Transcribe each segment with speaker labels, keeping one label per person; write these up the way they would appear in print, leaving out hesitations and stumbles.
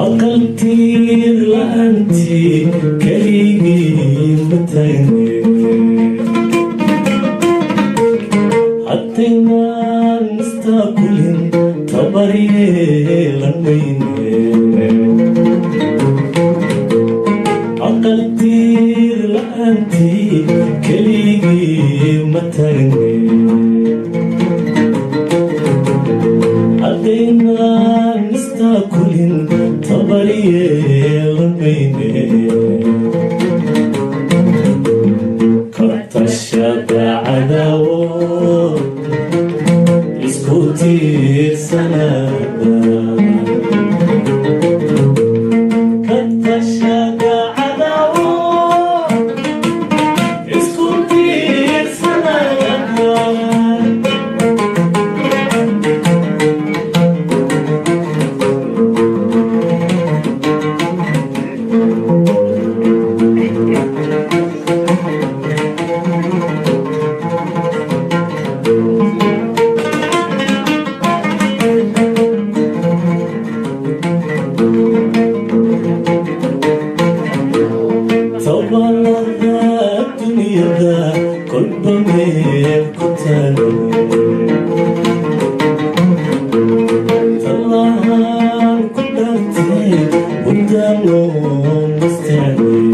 Speaker 1: aqaltiir la'aantii keligii ma tagne haddaynaan istaakulin tabaryeelan mayne aqaltiir la'aantii keligii ma tagne haddaynaan istaakulin tabaryeelan mayne katashada cadawo isku tiirsanada katashada cadawo isku tiirsanada tabalada dunyada kolba meel ku taalo tallahan ku dhaartay waddaanoo mastaagay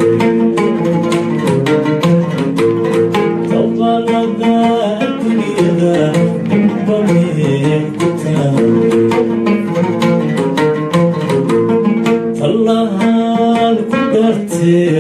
Speaker 1: tabalada dunyada kolba meel ku taalo tallahan ku dhaartay